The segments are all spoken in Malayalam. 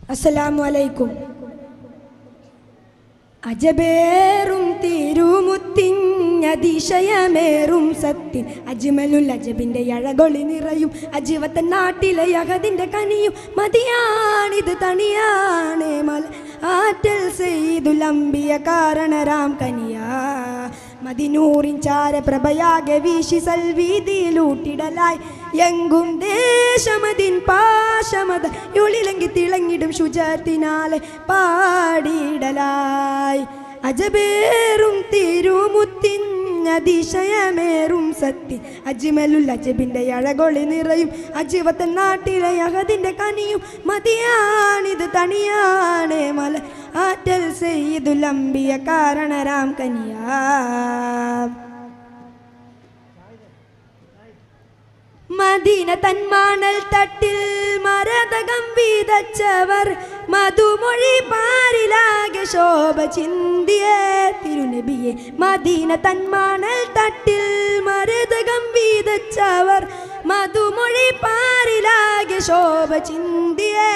അസ്സലാമു അലൈക്കും. അജബേറും തിരുമുത്തിഞ്ഞതിശയമേറും സത്തിൻ അജ്മലുൽ അജബിൻ്റെ അഴകൊളി നിറയും അജിവത്തൻ നാട്ടിലെ യഹദിൻ്റെ കനിയും മതിയാണിത് തണിയാണ് മല ആറ്റൽ സെയ്തുൽ അംബിയ കാരണരാം കനിയാ മദിനൂറിൻ ചാര പ്രഭയാകെ വീശി സൽവീതിയിലൂട്ടിടലായി എങ്കും ദേശമതിൻ പാശമത യുളിലെങ്കി തിളങ്ങിടും ശുചത്തിനാലെ പാടിയിടലായി അജബേറും തിരുമുത്തിൻ അതിശയമേറും സത്തി അജ്മലുൽ അജബിൻ്റെ അഴകൊളി നിറയും അജിവത്തൻ നാട്ടിലെ യഹദിൻ്റെ കനിയും മതിയാണിത് തണിയാണ് മല ആറ്റൽ സെയ്തുൽ അംബിയ കാരണരാം കനിയാ മദീന തന്മാണൽ തട്ടിൽ മരതകം വീതച്ചവർ മധുമൊഴി പാരിലാകെ ശോഭ ചിന്തിയേ തിരുനബിയെ മദീന തന്മാണൽ തട്ടിൽ മരതകം വീതച്ചവർ മധുമൊഴി പാരിലാകെ ശോഭ ചിന്തിയേ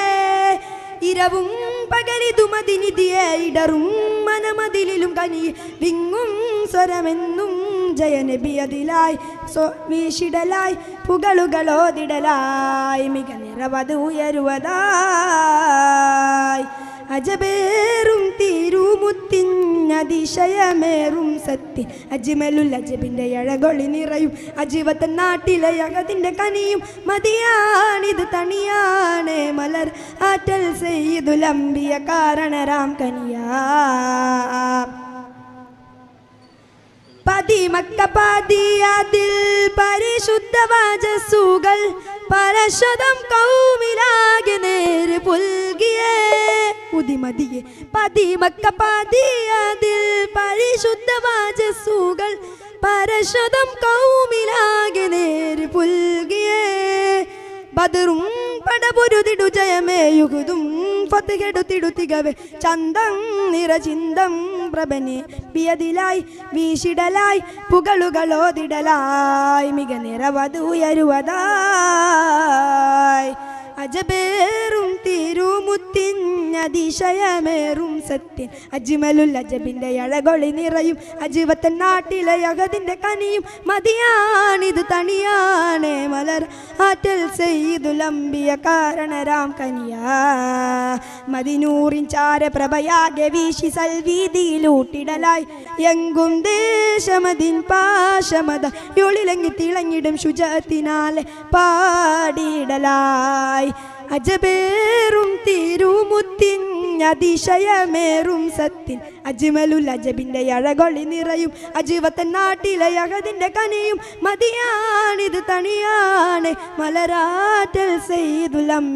ഇരവും പകലിതു മദിനിധിയെ ഇടറും മനമതിലും കനി വിങ്ങും സ്വരമെന്നും ജയനബി അതിലായി വീശിടലായി പുകളുകളോതിടലായി മിക നിറവത് ഉയരുവതായി അജബേറും തിരുമുത്തിഞ്ഞതിശയമേറും സത്തി അജ്മലുൽ അജബിൻ്റെ അഴകൊളി നിറയും അജിവത്തൻ നാട്ടിലെ യഹദിൻ്റെ കനിയും മതിയാണിത് തണിയാണ് മലർ ആറ്റൽ സെയ്തുൽ അംബിയ കാരണരാം കനിയാ പതിമക്ക പതിയാതിൽ പരിശുദ്ധ വാജസുകൾ പരശതം കൗമിലാകെ നേര് പുൽകിയേ ഉദിമതിയെ പതിമക്ക പതിയാതിൽ പരിശുദ്ധ വാജസുകൾ പരശതം കൗമിലാകെ നേര് പുൽകിയേ ബദറും പടപുരുതിടു ജയമേ യുഗുതും ഫത്ഹെടുത്തിടു തികവേ ചന്തം നിറചിന്തം പ്രഭനെ പിയതിലായി വീശിടലായി പുകളുകളോതിടലായി മിക നിറവത് ഉയരുവതായി അജബേറും തിരുമുത്തിഞ്ഞതിശയമേറും സത്യൻ അജ്മലുൽ അജബിൻ്റെ അഴകൊളി നിറയും അജിവത്തൻ നാട്ടിലെ യഹദിൻ്റെ കനിയും മതിയാണിത് തണിയാണ് മലർ ആറ്റൽ സെയ്തുൽ അംബിയ കാരണരാം കനിയാ മദിനൂറിൻ ചാര പ്രഭയാകെ വീശി സൽവീതിയിലൂട്ടിടലായി എങ്കും ദേശമതിൻ പാശമത യുളിലെങ്കി തിളങ്ങിടും ശുചത്തിനാലെ പാടിയിടലായി അജബേറും തിരുമുത്തിഞ്ഞതിശയമേറും സത്തിൻ അജ്മലുൽ അജബിൻ്റെ അഴകൊളി നിറയും അജിവത്തൻ നാട്ടിലെ യഹദിൻ്റെ കനിയും മതിയാണിത് തണിയാണ് മലരാറ്റൽ സെയ്തുൽ അംബിയ